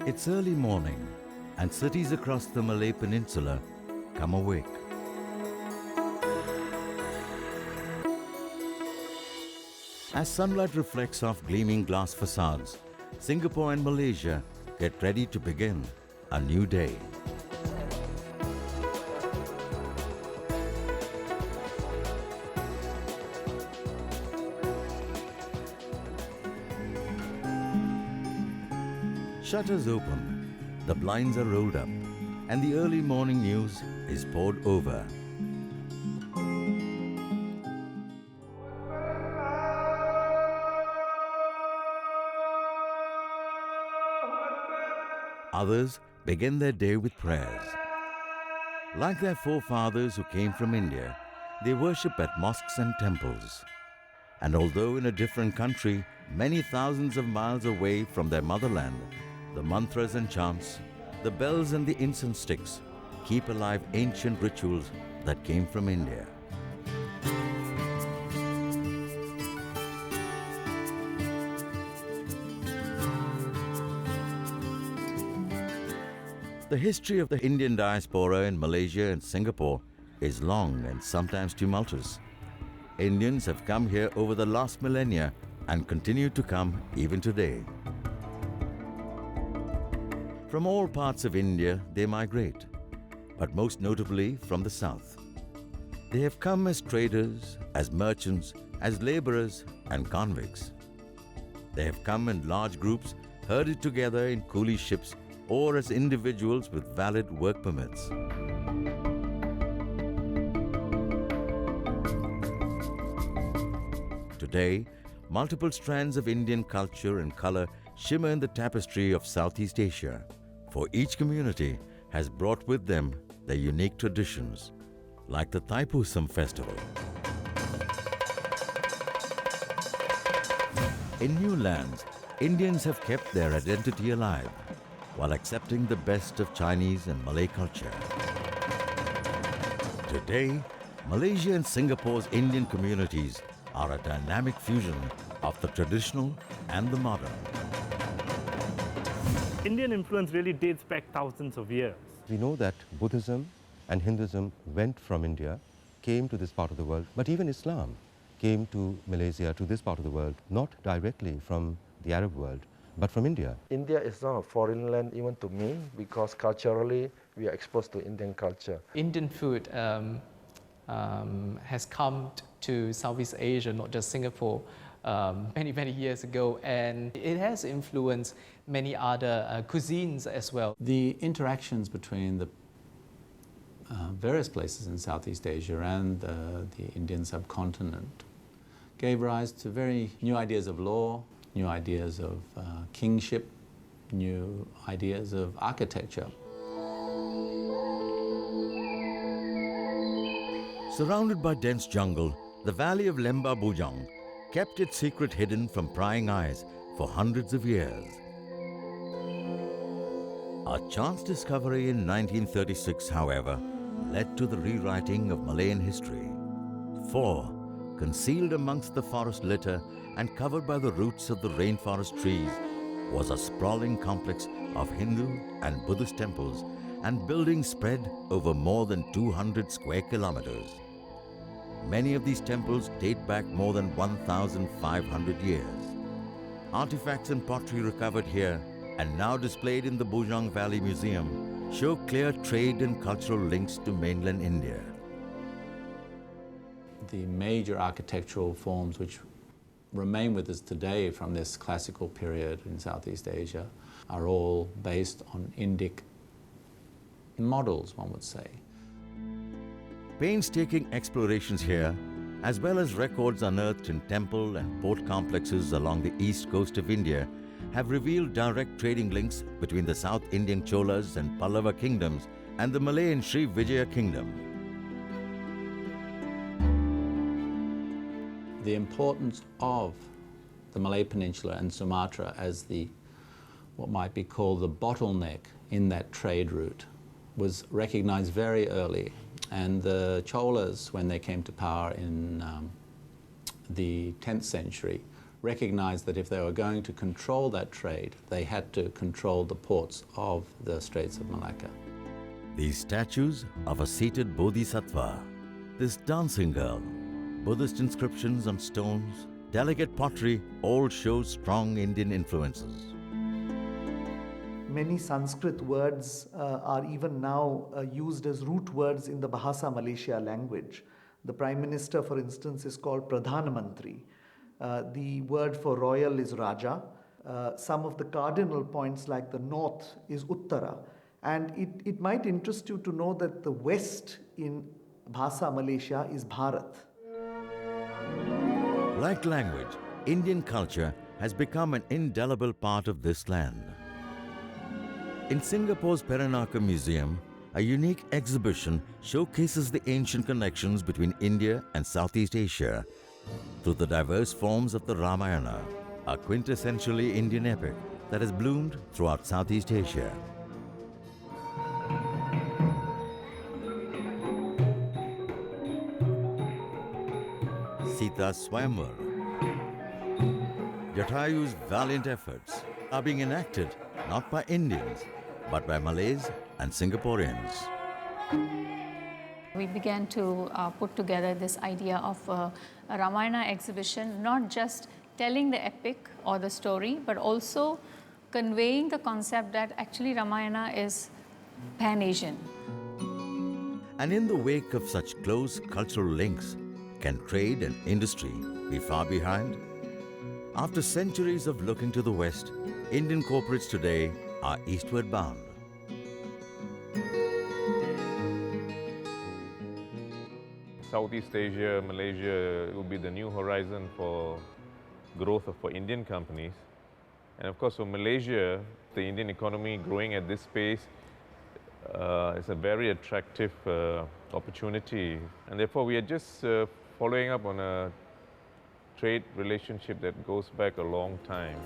It's early morning and cities across the Malay Peninsula come awake. As sunlight reflects off gleaming glass facades, Singapore and Malaysia get ready to begin a new day. Shutters open, the blinds are rolled up, and the early morning news is poured over. Others begin their day with prayers. Like their forefathers who came from India, they worship at mosques and temples. And although in a different country, many thousands of miles away from their motherland, the mantras and chants, the bells and the incense sticks keep alive ancient rituals that came from India. The history of the Indian diaspora in Malaysia and Singapore is long and sometimes tumultuous. Indians have come here over the last millennia and continue to come even today. From all parts of India, they migrate, but most notably from the south. They have come as traders, as merchants, as laborers and convicts. They have come in large groups, herded together in coolie ships, or as individuals with valid work permits. Today, multiple strands of Indian culture and color shimmer in the tapestry of Southeast Asia, for each community has brought with them their unique traditions, like the Thaipusam festival. In new lands, Indians have kept their identity alive, while accepting the best of Chinese and Malay culture. Today, Malaysia and Singapore's Indian communities are a dynamic fusion of the traditional and the modern. Indian influence really dates back thousands of years. We know that Buddhism and Hinduism went from India, came to this part of the world, but even Islam came to Malaysia, to this part of the world, not directly from the Arab world, but from India. India is not a foreign land even to me, because culturally we are exposed to Indian culture. Indian food has come to Southeast Asia, not just Singapore, many years ago, and it has influenced many other cuisines as well. The interactions between the various places in Southeast Asia and the Indian subcontinent gave rise to very new ideas of law, new ideas of kingship, new ideas of architecture. Surrounded by dense jungle, the valley of Lembah Bujang kept its secret hidden from prying eyes for hundreds of years. A chance discovery in 1936, however, led to the rewriting of Malayan history. For, concealed amongst the forest litter and covered by the roots of the rainforest trees, was a sprawling complex of Hindu and Buddhist temples and buildings spread over more than 200 square kilometers. Many of these temples date back more than 1,500 years. Artifacts and pottery recovered here and now displayed in the Bujang Valley Museum show clear trade and cultural links to mainland India. The major architectural forms which remain with us today from this classical period in Southeast Asia are all based on Indic models, one would say. Painstaking explorations here, as well as records unearthed in temple and port complexes along the east coast of India, have revealed direct trading links between the South Indian Cholas and Pallava kingdoms and the Malay and Sri Vijaya kingdom. The importance of the Malay Peninsula and Sumatra as what might be called the bottleneck in that trade route was recognized very early. And the Cholas, when they came to power in the 10th century, recognized that if they were going to control that trade, they had to control the ports of the Straits of Malacca. These statues of a seated bodhisattva, this dancing girl, Buddhist inscriptions on stones, delicate pottery all show strong Indian influences. Many Sanskrit words are even now used as root words in the Bahasa Malaysia language. The Prime Minister, for instance, is called Pradhan Mantri. The word for royal is Raja. Some of the cardinal points like the north is Uttara. And it might interest you to know that the west in Bahasa Malaysia is Bharat. Like language, Indian culture has become an indelible part of this land. In Singapore's Parihaka Museum, a unique exhibition showcases the ancient connections between India and Southeast Asia through the diverse forms of the Ramayana, a quintessentially Indian epic that has bloomed throughout Southeast Asia. Sita's Swayamvar, Jatayu's valiant efforts are being enacted not by Indians but by Malays and Singaporeans. We began to put together this idea of a Ramayana exhibition, not just telling the epic or the story, but also conveying the concept that actually Ramayana is pan-Asian. And in the wake of such close cultural links, can trade and industry be far behind? After centuries of looking to the West, Indian corporates today are eastward bound. Southeast Asia, Malaysia will be the new horizon for growth for Indian companies. And of course for Malaysia, the Indian economy growing at this pace is a very attractive opportunity. And therefore we are just following up on a trade relationship that goes back a long time.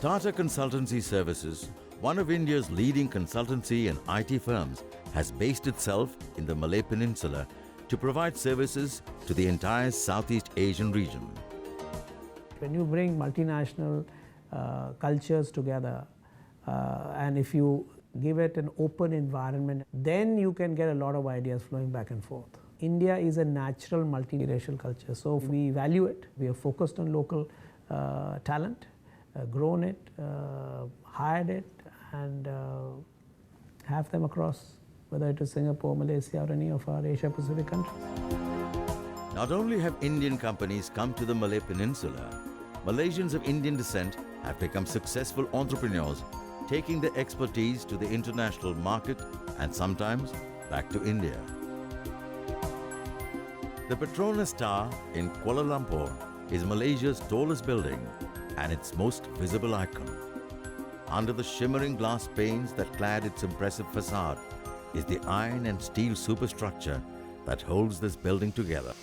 Tata Consultancy Services, one of India's leading consultancy and IT firms, has based itself in the Malay Peninsula to provide services to the entire Southeast Asian region. When you bring multinational cultures together and if you give it an open environment, then you can get a lot of ideas flowing back and forth. India is a natural multiracial culture, so we value it. We are focused on local talent, grown it, hired it, and have them across, whether it is Singapore, Malaysia, or any of our Asia-Pacific countries. Not only have Indian companies come to the Malay Peninsula, Malaysians of Indian descent have become successful entrepreneurs, taking their expertise to the international market and sometimes back to India. The Petronas Tower in Kuala Lumpur is Malaysia's tallest building and its most visible icon. Under the shimmering glass panes that clad its impressive facade is the iron and steel superstructure that holds this building together.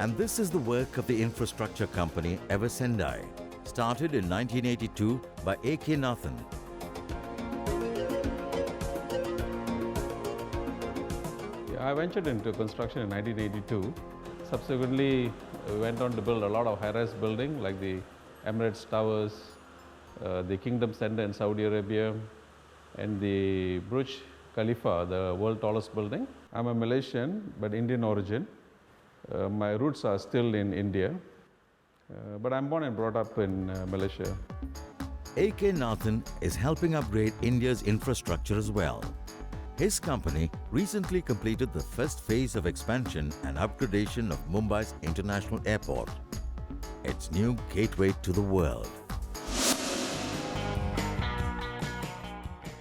And this is the work of the infrastructure company Eversendai, started in 1982 by A.K. Nathan. I ventured into construction in 1982. Subsequently, we went on to build a lot of high-rise buildings like the Emirates Towers, the Kingdom Center in Saudi Arabia, and the Burj Khalifa, the world's tallest building. I'm a Malaysian, but Indian origin. My roots are still in India, but I'm born and brought up in Malaysia. A.K. Nathan is helping upgrade India's infrastructure as well. His company recently completed the first phase of expansion and upgradation of Mumbai's International Airport, its new gateway to the world.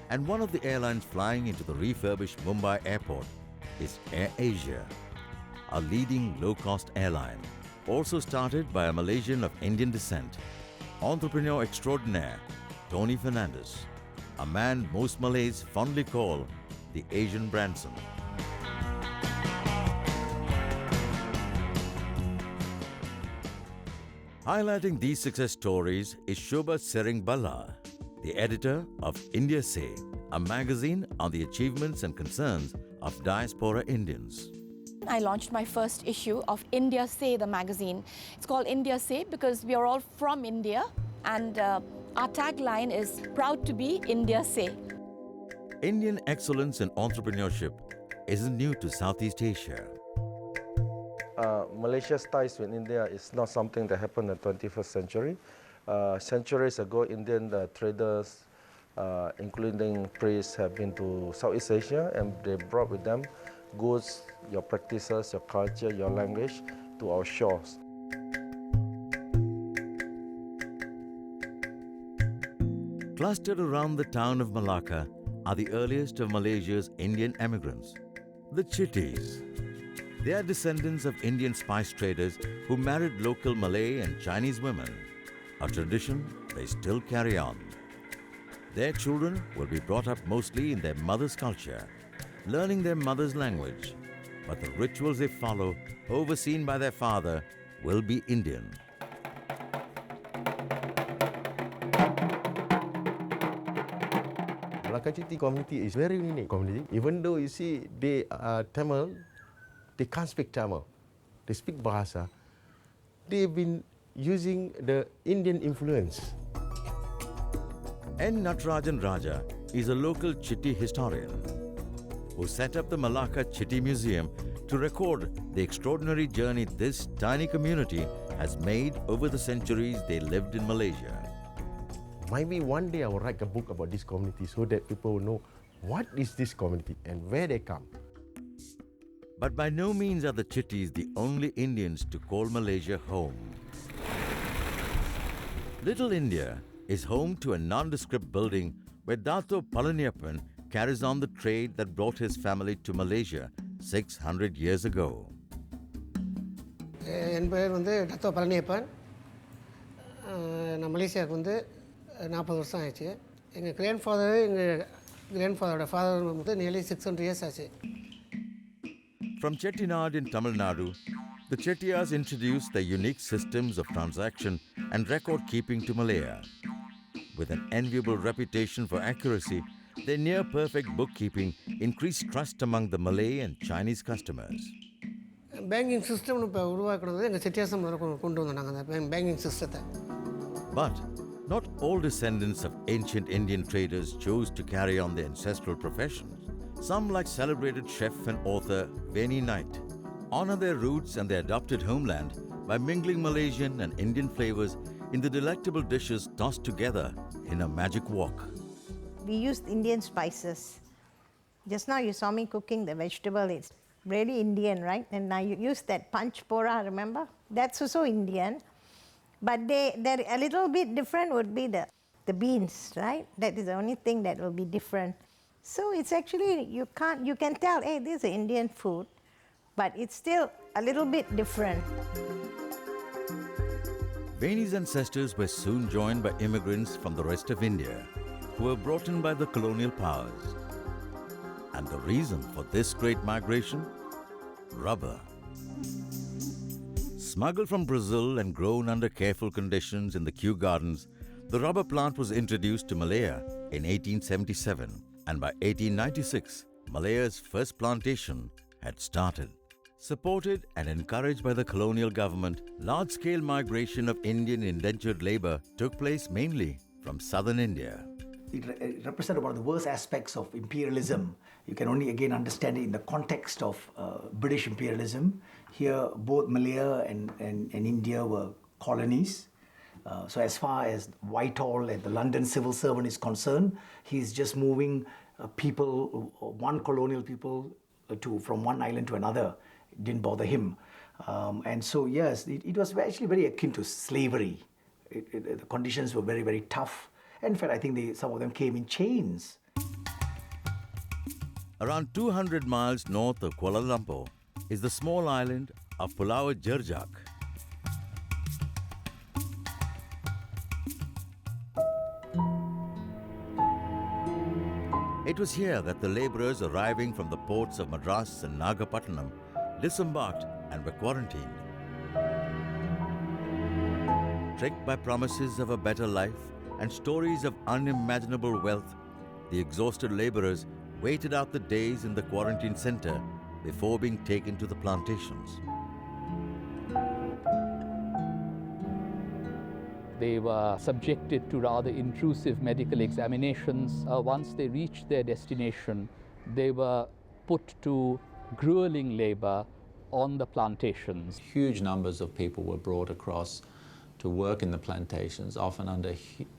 And one of the airlines flying into the refurbished Mumbai airport is Air Asia, a leading low-cost airline, also started by a Malaysian of Indian descent, entrepreneur extraordinaire Tony Fernandes, a man most Malays fondly call the Asian Branson. Highlighting these success stories is Shobha Seringbala, the editor of India Say, a magazine on the achievements and concerns of diaspora Indians. I launched my first issue of India Say, the magazine. It's called India Say because we are all from India, and our tagline is proud to be India Say. Indian excellence in entrepreneurship isn't new to Southeast Asia. Malaysia's ties with India is not something that happened in the 21st century. Centuries ago, Indian traders, including priests, have been to Southeast Asia, and they brought with them goods, your practices, your culture, your language to our shores. Clustered around the town of Malacca are the earliest of Malaysia's Indian emigrants, the Chittis. They are descendants of Indian spice traders who married local Malay and Chinese women, a tradition they still carry on. Their children will be brought up mostly in their mother's culture, learning their mother's language, but the rituals they follow, overseen by their father, will be Indian. Malacca Chitti community is very unique community. Even though you see they are Tamil, they can't speak Tamil. They speak Bahasa. They've been using the Indian influence. Indrani Raja is a local Chitti historian who set up the Malacca Chitti Museum to record the extraordinary journey this tiny community has made over the centuries they lived in Malaysia. Maybe one day I will write a book about this community so that people will know what is this community and where they come. But by no means are the Chittis the only Indians to call Malaysia home. Little India is home to a nondescript building where Dato Palaniappan carries on the trade that brought his family to Malaysia 600 years ago. என் பேர் Dato Palaniappan. நான் மலேசியாவுக்கு 40 வருஷம் ஆயிடுச்சு. எங்கள் கிராண்ட்ஃபாதரோட father nearly 600 years ஆச்சு. From Chettinad in Tamil Nadu, the Chettiars introduced their unique systems of transaction and record keeping to Malaya. With an enviable reputation for accuracy, their near-perfect bookkeeping increased trust among the Malay and Chinese customers. Banking system இப்போ உருவாக்குறது எங்கள் செட்டியாசம் கொண்டு வந்தோம் நாங்கள் அந்த banking சிஸ்டத்தை. But not all descendants of ancient Indian traders chose to carry on their ancestral professions. Some, like celebrated chef and author Veni Knight, honor their roots and their adopted homeland by mingling Malaysian and Indian flavors in the delectable dishes tossed together in a magic wok. We used Indian spices. Just now you saw me cooking the vegetable. It's really Indian, right? And now you use that panch pora, remember? That's also Indian. But they're a little bit different would be the beans, right? That is the only thing that will be different. So it's actually, you can tell, hey, this is Indian food, but it's still a little bit different. Veni's ancestors were soon joined by immigrants from the rest of India who were brought in by the colonial powers. And the reason for this great migration? Rubber. Smuggled from Brazil and grown under careful conditions in the Kew Gardens, the rubber plant was introduced to Malaya in 1877, and by 1896, Malaya's first plantation had started. Supported and encouraged by the colonial government, large-scale migration of Indian indentured labor took place mainly from southern India. It represented one of the worst aspects of imperialism. You can only again understand it in the context of British imperialism. Here, both Malaya and India were colonies. So as far as Whitehall and the London civil servant is concerned, he's just moving people, one colonial people, from one island to another. It didn't bother him. And so, yes, it was actually very akin to slavery. The conditions were very, very tough. In fact, I think some of them came in chains. Around 200 miles north of Kuala Lumpur is the small island of Pulau Jerjak. It was here that the laborers arriving from the ports of Madras and Nagapattinam disembarked and were quarantined. Tricked by promises of a better life and stories of unimaginable wealth, the exhausted laborers waited out the days in the quarantine center before being taken to the plantations. They were subjected to rather intrusive medical examinations. Once they reached their destination, they were put to grueling labor on the plantations. Huge numbers of people were brought across to work in the plantations, often under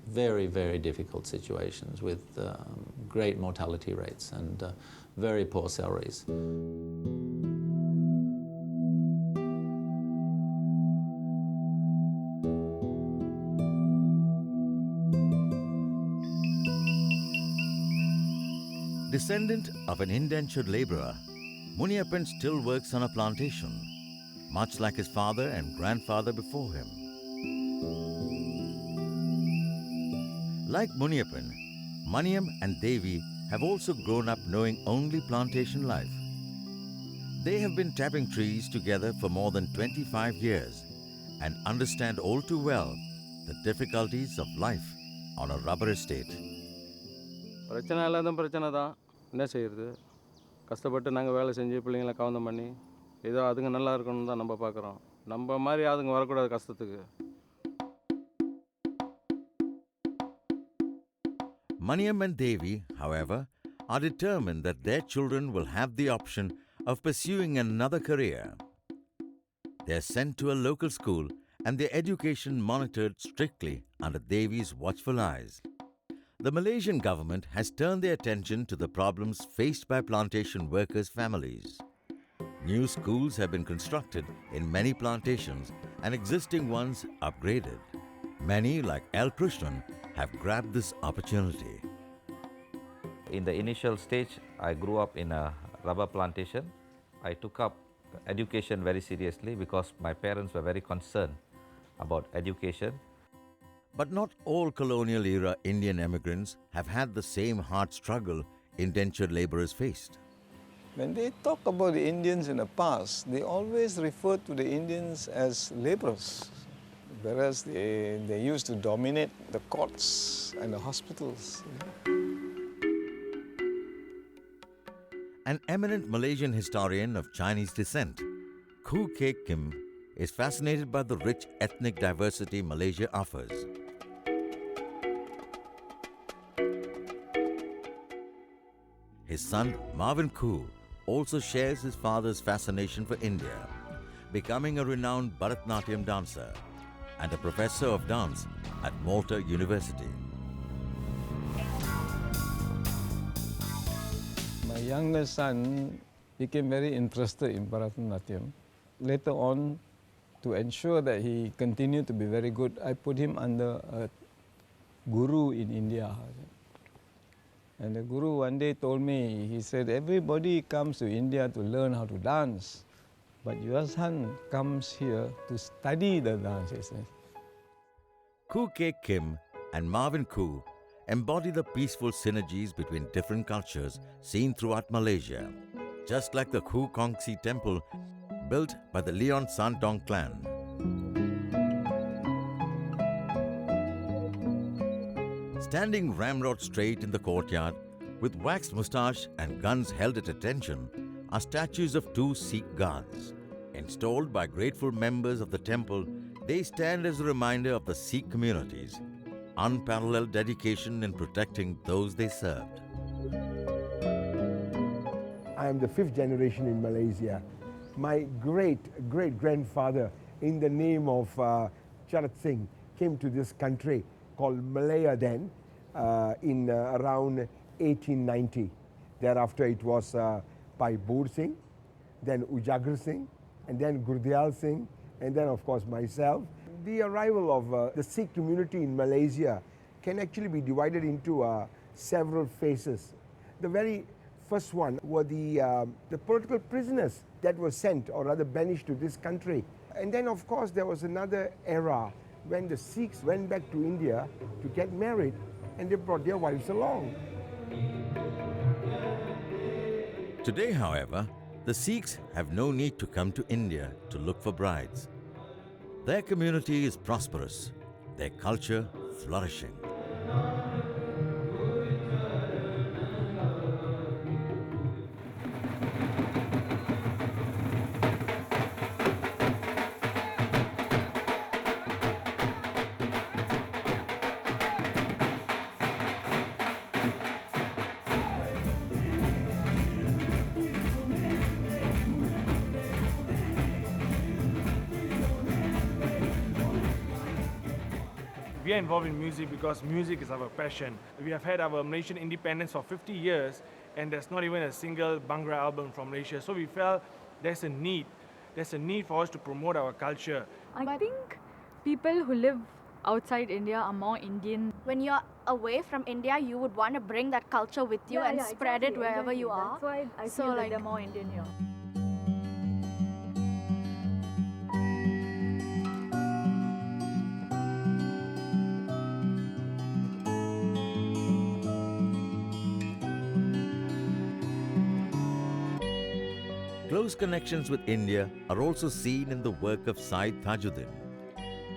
very, very difficult situations with great mortality rates and very poor salaries. Descendant of an indentured labourer, Muniappan still works on a plantation, much like his father and grandfather before him. Like Muniappan, Maniam and Devi have also grown up knowing only plantation life. They have been tapping trees together for more than 25 years and understand all too well the difficulties of life on a rubber estate. பிரச்சனை இல்லாத பிரச்சனை தான் என்ன செய்யறது கஷ்டப்பட்டு நாங்கள் வேலை செஞ்சு பிள்ளைங்களை கவனம் பண்ணி ஏதோ அதுங்க நல்லா இருக்கணும்னு தான் நம்ம பார்க்குறோம் நம்ம மாதிரி அதுங்க வரக்கூடாது கஷ்டத்துக்கு. Maniam and Devi, however, are determined that their children will have the option of pursuing another career. They are sent to a local school and their education monitored strictly under Devi's watchful eyes. The Malaysian government has turned their attention to the problems faced by plantation workers' families. New schools have been constructed in many plantations and existing ones upgraded. Many, like L. Krishnan, have grabbed this opportunity. In the initial stage, I grew up in a rubber plantation. I took up education very seriously because my parents were very concerned about education. But not all colonial-era Indian immigrants have had the same hard struggle indentured labourers faced. When they talk about the Indians in the past, they always refer to the Indians as labourers, whereas they used to dominate the courts and the hospitals. An eminent Malaysian historian of Chinese descent, Khoo Kek Kim, is fascinated by the rich ethnic diversity Malaysia offers. His son, Marvin Khoo, also shares his father's fascination for India, becoming a renowned Bharatanatyam dancer and a professor of dance at Malta University. My younger son became very interested in Bharatanatyam. Later on, to ensure that he continued to be very good, I put him under a guru in India. And the guru one day told me, he said, everybody comes to India to learn how to dance, but your son comes here to study the dance, he said. Khoo Kek Kim and Marvin Khoo embody the peaceful synergies between different cultures seen throughout Malaysia, just like the Khoo Kong Si Temple built by the Leon Santong clan. Standing ramrod straight in the courtyard, with waxed moustache and guns held at attention, are statues of two Sikh gods. Installed by grateful members of the temple, they stand as a reminder of the Sikh community's unparalleled dedication in protecting those they served. I am the 5th generation in Malaysia. My great-great-grandfather, in the name of Charat Singh, came to this country called Malaya then in around 1890. Thereafter it was by Boor Singh, then Ujagar Singh, and then Gurdial Singh, and then of course myself. The arrival of the Sikh community in Malaysia can actually be divided into several phases. The very first one were the political prisoners that were sent or rather banished to this country. And then of course there was another era when the Sikhs went back to India to get married and they brought their wives along. Today, however, the Sikhs have no need to come to India to look for brides. Their community is prosperous, their culture flourishing. We are involved in music because music is our passion. We have had our Malaysian independence for 50 years and there's not even a single Bhangra album from Malaysia. So we felt there's a need for us to promote our culture. I think people who live outside India are more Indian. When you're away from India, you would want to bring that culture with you and spread it wherever you are. That's why I feel like they're more Indian here. Close connections with India are also seen in the work of Syed Tajuddin,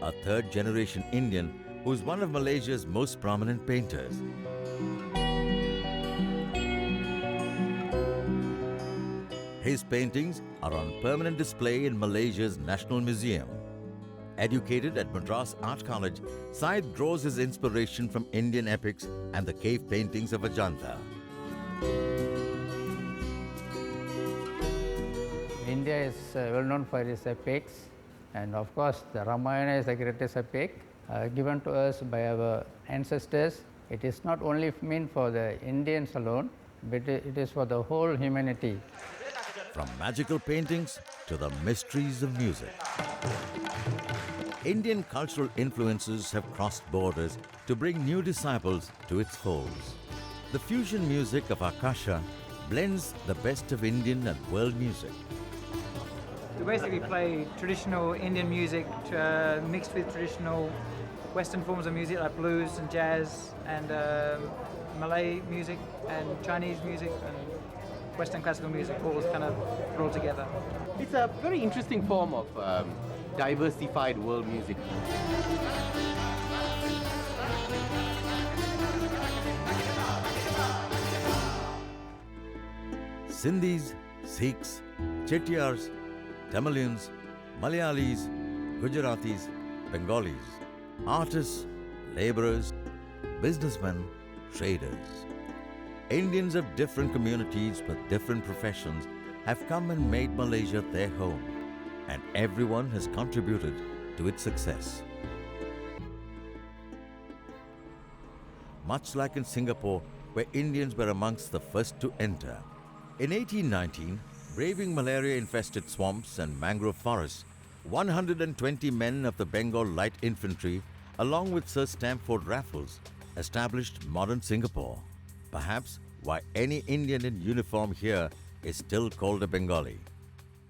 a third-generation Indian who is one of Malaysia's most prominent painters. His paintings are on permanent display in Malaysia's National Museum. Educated at Madras Art College, Syed draws his inspiration from Indian epics and the cave paintings of Ajanta. India is well known for its epics, and of course the Ramayana is the greatest epic given to us by our ancestors. It is not only meant for the Indians alone, but it is for the whole humanity. From magical paintings to the mysteries of music, Indian cultural influences have crossed borders to bring new disciples to its folds. The fusion music of Akasha blends the best of Indian and world music. We basically play traditional Indian music mixed with traditional Western forms of music like blues and jazz and Malay music and Chinese music and Western classical music all kind of rolled together. It's a very interesting form of diversified world music. Sindhis, Sikhs, Chettiars, Tamilians, Malayalis, Gujaratis, Bengalis, artists, laborers, businessmen, traders. Indians of different communities with different professions have come and made Malaysia their home, and everyone has contributed to its success. Much like in Singapore, where Indians were amongst the first to enter. In 1819, braving malaria-infested swamps and mangrove forests, 120 men of the Bengal Light Infantry, along with Sir Stamford Raffles, established modern Singapore. Perhaps why any Indian in uniform here is still called a Bengali.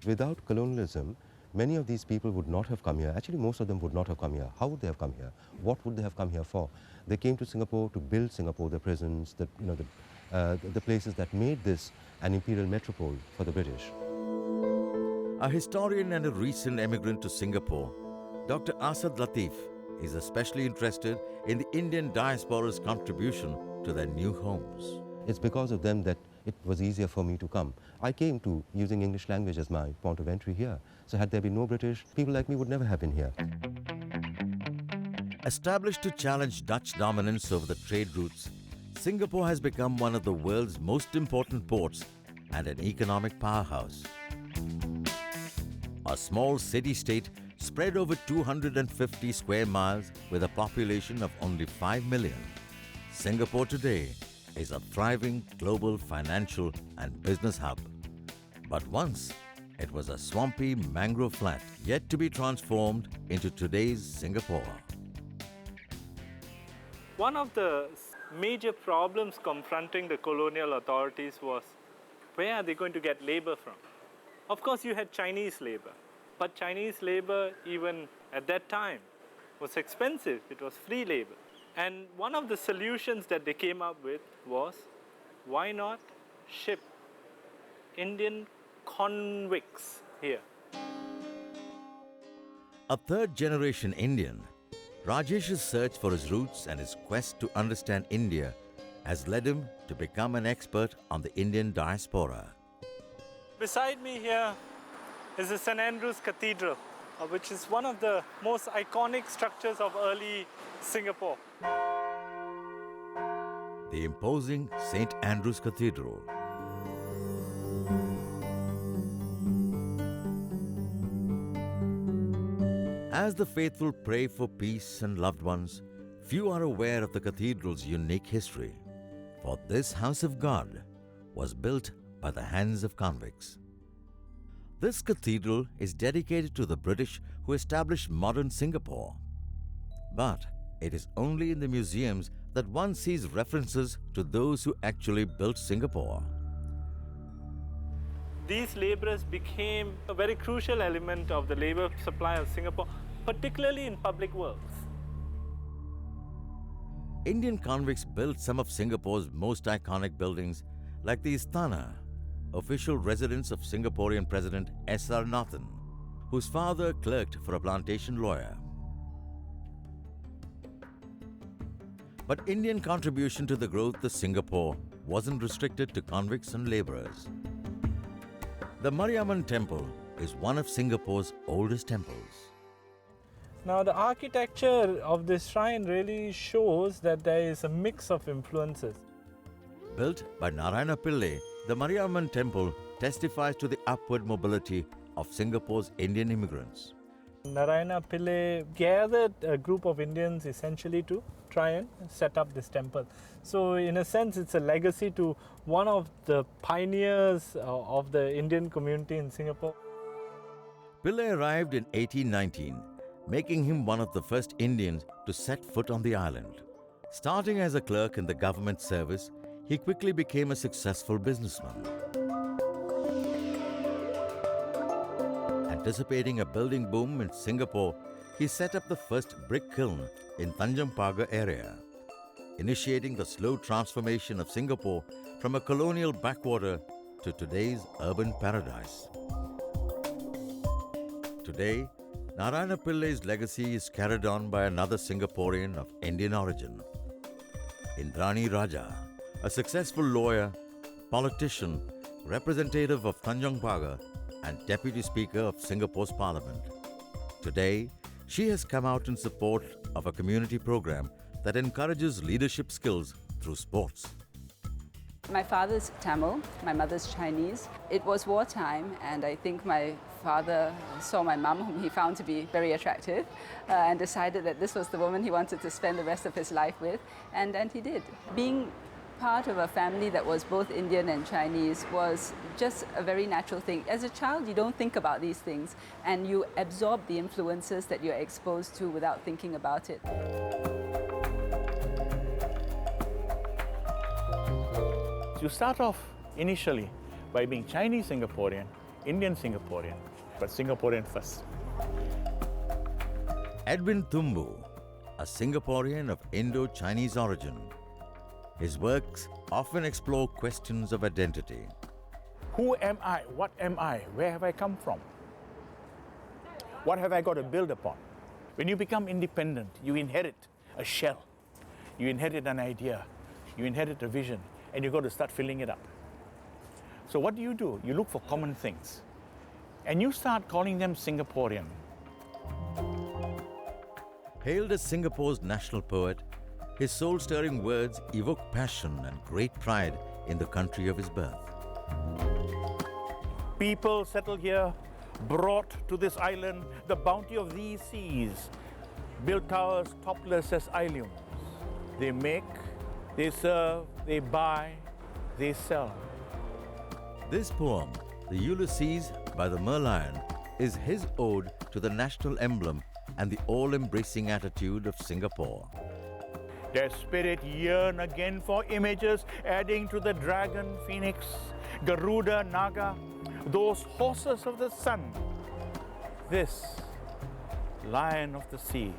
Without colonialism, many of these people would not have come here. Actually, most of them would not have come here. How would they have come here? What would they have come here for? They came to Singapore to build Singapore, the prisons, the places that made this an imperial metropole for the British. A historian and a recent emigrant to Singapore, Dr. Asad Latif is especially interested in the Indian diaspora's contribution to their new homes. It's because of them that it was easier for me to come. I came to using English language as my point of entry here. So had there been no British, people like me would never have been here. Established to challenge Dutch dominance over the trade routes, Singapore has become one of the world's most important ports and an economic powerhouse. A small city-state spread over 250 square miles with a population of only 5 million. Singapore today is a thriving global financial and business hub. But once, it was a swampy mangrove flat yet to be transformed into today's Singapore. One of the major problems confronting the colonial authorities was where are they going to get labor from? Of course, you had Chinese labor, but Chinese labor, even at that time, was expensive. It was free labor. And one of the solutions that they came up with was, why not ship Indian convicts here? A third-generation Indian, Rajesh's search for his roots and his quest to understand India has led him to become an expert on the Indian diaspora. Beside me here is the St. Andrew's Cathedral, which is one of the most iconic structures of early Singapore. The imposing St. Andrew's Cathedral. As the faithful pray for peace and loved ones, Few are aware of the cathedral's unique history, for this house of God was built by the hands of convicts. This cathedral is dedicated to the British who established modern Singapore. But it is only in the museums that one sees references to those who actually built Singapore. These labourers became a very crucial element of the labour supply of Singapore, particularly in public works. Indian convicts built some of Singapore's most iconic buildings, like the Istana, official residence of Singaporean President S.R. Nathan, whose father clerked for a plantation lawyer. But Indian contribution to the growth of Singapore wasn't restricted to convicts and labourers. The Mariamman Temple is one of Singapore's oldest temples. Now the architecture of this shrine really shows that there is a mix of influences. Built by Narayana Pillai, the Mariamman Temple testifies to the upward mobility of Singapore's Indian immigrants. Narayana Pillai gathered a group of Indians essentially to try and set up this temple. So in a sense it's a legacy to one of the pioneers of the Indian community in Singapore. Pillai arrived in 1819, making him one of the first Indians to set foot on the island. Starting as a clerk in the government service, he quickly became a successful businessman. Anticipating a building boom in Singapore, he set up the first brick kiln in Tanjung Pagar area, initiating the slow transformation of Singapore from a colonial backwater to today's urban paradise. Today, Narayana Pillai's legacy is carried on by another Singaporean of Indian origin, Indrani Raja, a successful lawyer, politician, representative of Tanjung Pagar, and Deputy Speaker of Singapore's Parliament. Today, she has come out in support of a community program that encourages leadership skills through sports. My father's Tamil, my mother's Chinese. It was wartime, and I think my father saw my mum, whom he found to be very attractive, and decided that this was the woman he wanted to spend the rest of his life with, and he did. Being part of a family that was both Indian and Chinese was just a very natural thing. As a child, you don't think about these things, and you absorb the influences that you're exposed to without thinking about it. You start off initially by being Chinese Singaporean, Indian Singaporean, but Singaporean first. Edwin Thumbu, a Singaporean of Indo-Chinese origin. His works often explore questions of identity. Who am I? What am I? Where have I come from? What have I got to build upon? When you become independent, you inherit a shell. You inherit an idea. You inherit a vision. And you've got to start filling it up. So what do? You look for common things. And you start calling them Singaporean. Hailed as Singapore's national poet, his soul-stirring words evoke passion and great pride in the country of his birth. People settle here, brought to this island the bounty of these seas, built towers topless as islands. They make, they serve, they buy, they sell. This poem, the Ulysses by the Merlion, is his ode to the national emblem and the all-embracing attitude of Singapore. Their spirit yearn again for images, adding to the dragon, phoenix, Garuda, Naga, those horses of the sun. This lion of the sea,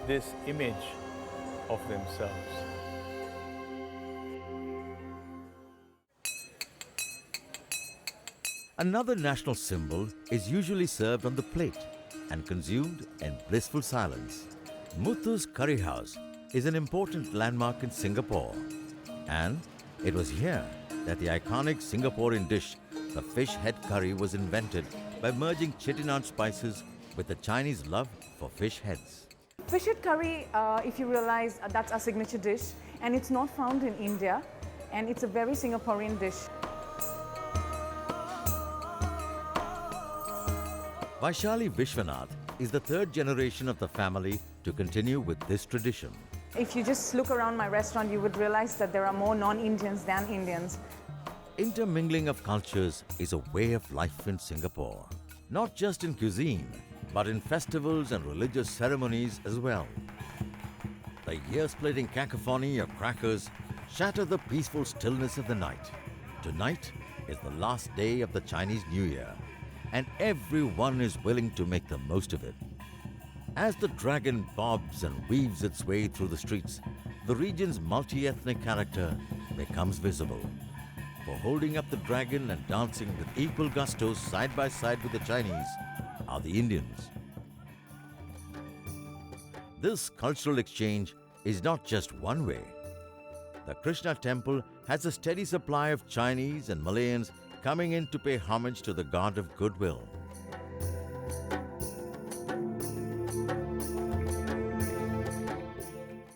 this image of themselves. Another national symbol is usually served on the plate and consumed in blissful silence. Muthu's Curry House is an important landmark in Singapore, and it was here that the iconic Singaporean dish, the fish head curry, was invented by merging Chettinad spices with the Chinese love for fish heads. Fish head curry, if you realize, that's our signature dish, and it's not found in India, and it's a very Singaporean dish. Vaishali Vishwanath is the third generation of the family to continue with this tradition. If you just look around my restaurant, you would realize that there are more non-Indians than Indians. Intermingling of cultures is a way of life in Singapore, not just in cuisine, but in festivals and religious ceremonies as well. The ear-splitting cacophony of crackers shatter the peaceful stillness of the night. Tonight is the last day of the Chinese New Year, and everyone is willing to make the most of it. As the dragon bobs and weaves its way through the streets, the region's multi-ethnic character becomes visible. For holding up the dragon and dancing with equal gusto side by side with the Chinese are the Indians. This cultural exchange is not just one way. The Krishna temple has a steady supply of Chinese and Malayans coming in to pay homage to the god of goodwill.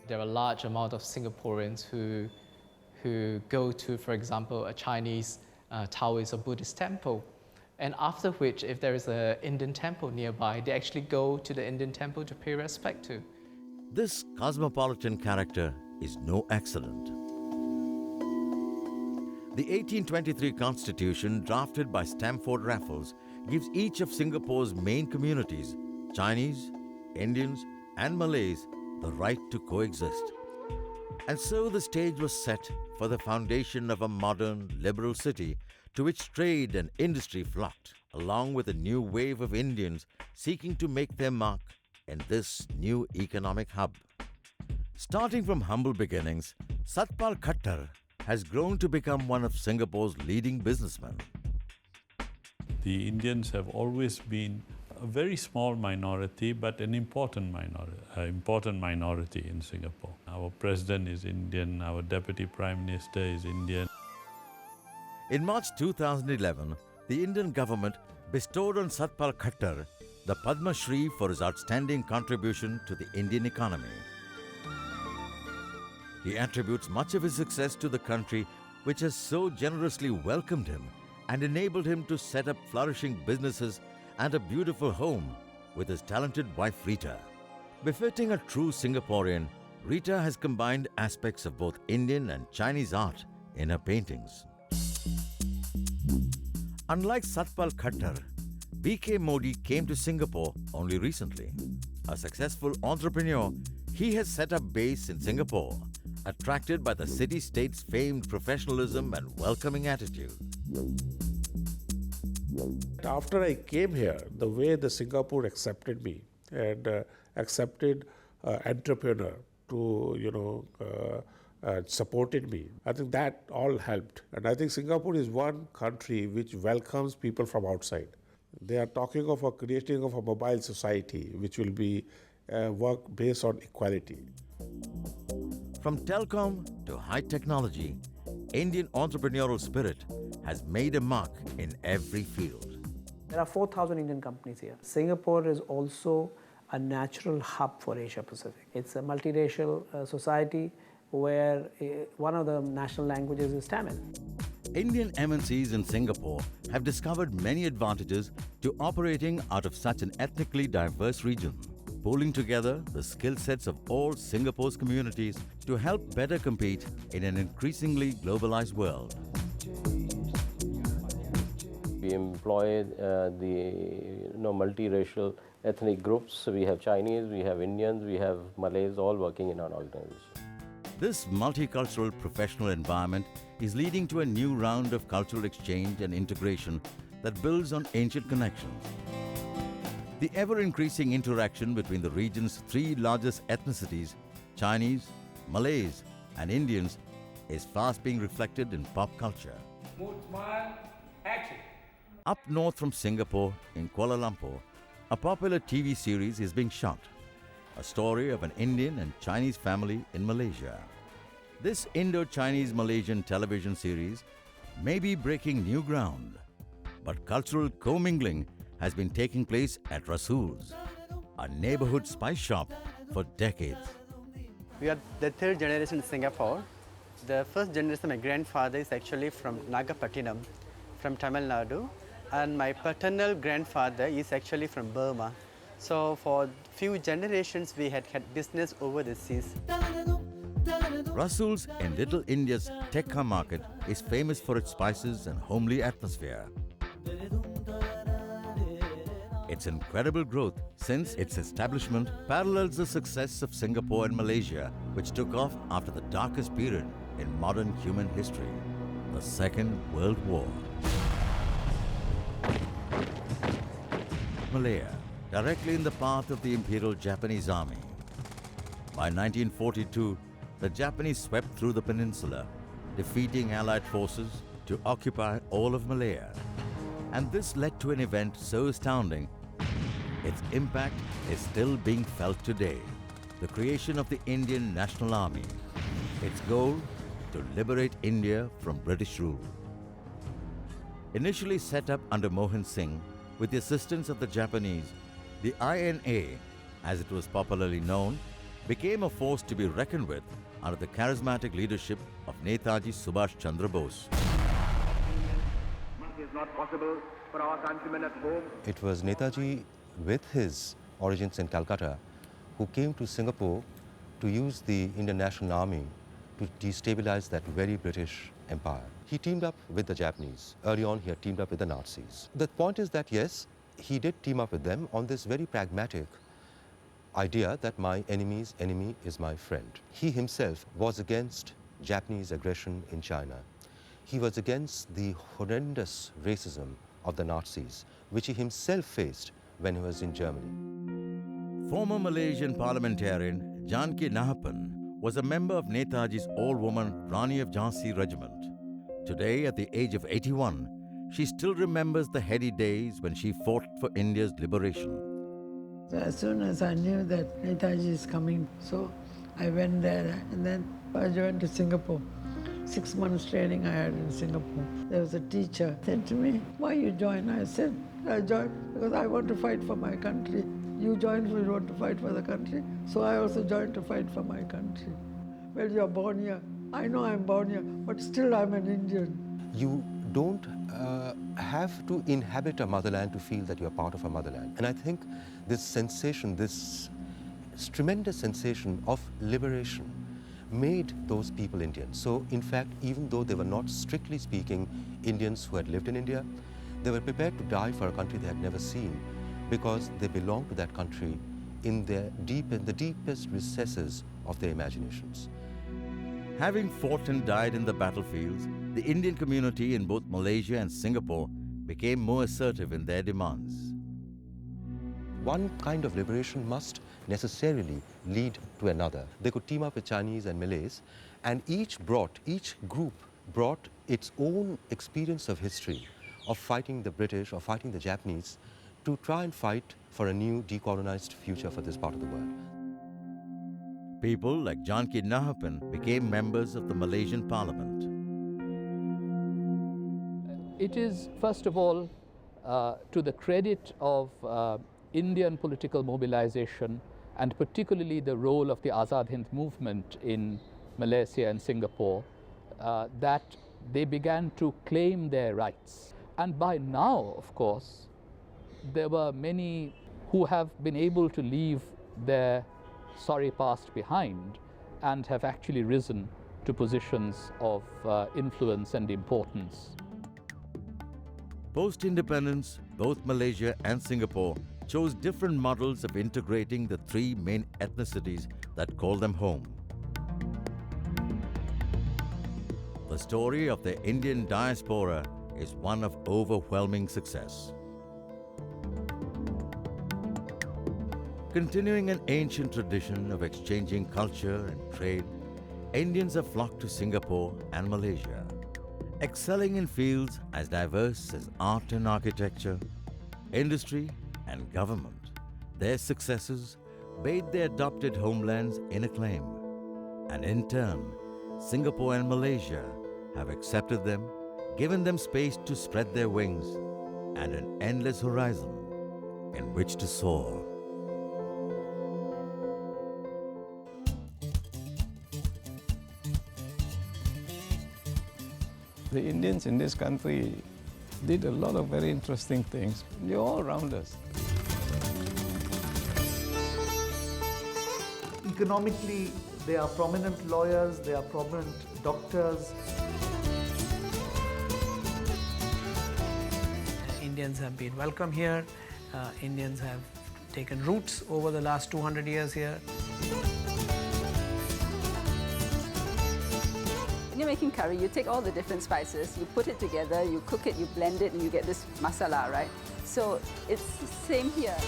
There are a large amount of Singaporeans who go to, for example, a Chinese Taoist or Buddhist temple. And after which, if there is an Indian temple nearby, they actually go to the Indian temple to pay respect to. This cosmopolitan character is no accident. The 1823 Constitution, drafted by Stamford Raffles, gives each of Singapore's main communities, Chinese, Indians, and Malays, the right to coexist. And so the stage was set for the foundation of a modern, liberal city to which trade and industry flocked, along with a new wave of Indians seeking to make their mark in this new economic hub. Starting from humble beginnings, Satpal Khattar has grown to become one of Singapore's leading businessmen. The Indians have always been a very small minority, but an important minority in Singapore. Our president is Indian, our deputy prime minister is Indian. In March 2011, the Indian government bestowed on Satpal Khattar the Padma Shri for his outstanding contribution to the Indian economy. He attributes much of his success to the country, which has so generously welcomed him and enabled him to set up flourishing businesses and a beautiful home with his talented wife Rita. Befitting a true Singaporean, Rita has combined aspects of both Indian and Chinese art in her paintings. Unlike Satpal Khattar, B.K. Modi came to Singapore only recently. A successful entrepreneur, he has set up base in Singapore, attracted by the city-state's famed professionalism and welcoming attitude. After I came here, the way the Singapore accepted me and accepted entrepreneur to, supported me, I think that all helped. And I think Singapore is one country which welcomes people from outside. They are talking of creating of a mobile society which will be work based on equality. From telecom to high technology, Indian entrepreneurial spirit has made a mark in every field. There are 4,000 Indian companies here. Singapore is also a natural hub for Asia Pacific. It's a multiracial society where one of the national languages is Tamil. Indian MNCs in Singapore have discovered many advantages to operating out of such an ethnically diverse region, pooling together the skill sets of all Singapore's communities to help better compete in an increasingly globalized world. We employ the multiracial ethnic groups. We have Chinese, we have Indians, we have Malays, all working in our organization. This multicultural professional environment is leading to a new round of cultural exchange and integration that builds on ancient connections. The ever-increasing interaction between the region's three largest ethnicities, Chinese, Malays, and Indians, is fast being reflected in pop culture. Mood, smile, action. Up north from Singapore, in Kuala Lumpur, a popular TV series is being shot. A story of an Indian and Chinese family in Malaysia. This Indo-Chinese Malaysian television series may be breaking new ground, but cultural commingling has been taking place at Rasool's, a neighborhood spice shop for decades. We are the third generation in Singapore. The first generation, my grandfather is actually from Nagapattinam, from Tamil Nadu, and my paternal grandfather is actually from Burma. So for few generations we had business over the seas. Russell's in Little India's Tekka market is famous for its spices and homely atmosphere. Its incredible growth since its establishment parallels the success of Singapore and Malaysia, which took off after the darkest period in modern human history, the Second World War. Malaya, directly in the path of the Imperial Japanese Army. By 1942, the Japanese swept through the peninsula, defeating Allied forces to occupy all of Malaya. And this led to an event so astounding, its impact is still being felt today. The creation of the Indian National Army. Its goal, to liberate India from British rule. Initially set up under Mohan Singh, with the assistance of the Japanese, the INA, as it was popularly known, became a force to be reckoned with under the charismatic leadership of Netaji Subhash Chandra Bose. Is not possible for our countrymen at home. It was Netaji, with his origins in Calcutta, who came to Singapore to use the Indian National Army to destabilize that very British empire. He teamed up with the Japanese. Early on, he had teamed up with the Nazis. The point is that, yes, he did team up with them on this very pragmatic idea that my enemy's enemy is my friend. He himself was against Japanese aggression in China. He was against the horrendous racism of the Nazis, which he himself faced when he was in Germany. Former Malaysian parliamentarian Janki Nahapan was a member of Netaji's all-woman Rani of Jhansi regiment. Today, at the age of 81, she still remembers the heady days when she fought for India's liberation. So as soon as I knew that Netaji is coming, so I went there and then I joined to Singapore. 6 months training I had in Singapore. There was a teacher said to me, "Why you join?" I said, "I joined because I want to fight for my country. You joined because you want to fight for the country, so I also joined to fight for my country." Well, you're born here. I know I'm born here, but still I'm an Indian. You don't have to inhabit a motherland to feel that you're part of a motherland. And I think this sensation, this tremendous sensation of liberation made those people Indian. So in fact, even though they were not strictly speaking Indians who had lived in India, they were prepared to die for a country they had never seen because they belonged to that country in the deepest recesses of their imaginations. Having fought and died in the battlefields, the Indian community in both Malaysia and Singapore became more assertive in their demands. One kind of liberation must necessarily lead to another. They could team up with Chinese and Malays, and each group brought its own experience of history, of fighting the British or fighting the Japanese, to try and fight for a new decolonized future for this part of the world. People like Janki Nahapan became members of the Malaysian Parliament. It is, first of all, to the credit of Indian political mobilization and particularly the role of the Azad Hind movement in Malaysia and Singapore, that they began to claim their rights. And by now, of course, there were many who have been able to leave their sorry past behind and have actually risen to positions of influence and importance. Post-independence, both Malaysia and Singapore chose different models of integrating the three main ethnicities that call them home. The story of the Indian diaspora is one of overwhelming success. Continuing an ancient tradition of exchanging culture and trade, Indians have flocked to Singapore and Malaysia, excelling in fields as diverse as art and architecture, industry and government. Their successes bade their adopted homelands in acclaim, and in turn, Singapore and Malaysia have accepted them, given them space to spread their wings, and an endless horizon in which to soar. The Indians in this country did a lot of very interesting things. They're all around us. Economically, They are prominent lawyers, they are prominent doctors. Indians have been welcome here. Indians have taken roots over the last 200 years here. When you're making curry, you take all the different spices, you put it together, you cook it, you blend it, and you get this masala, right? So it's the same here.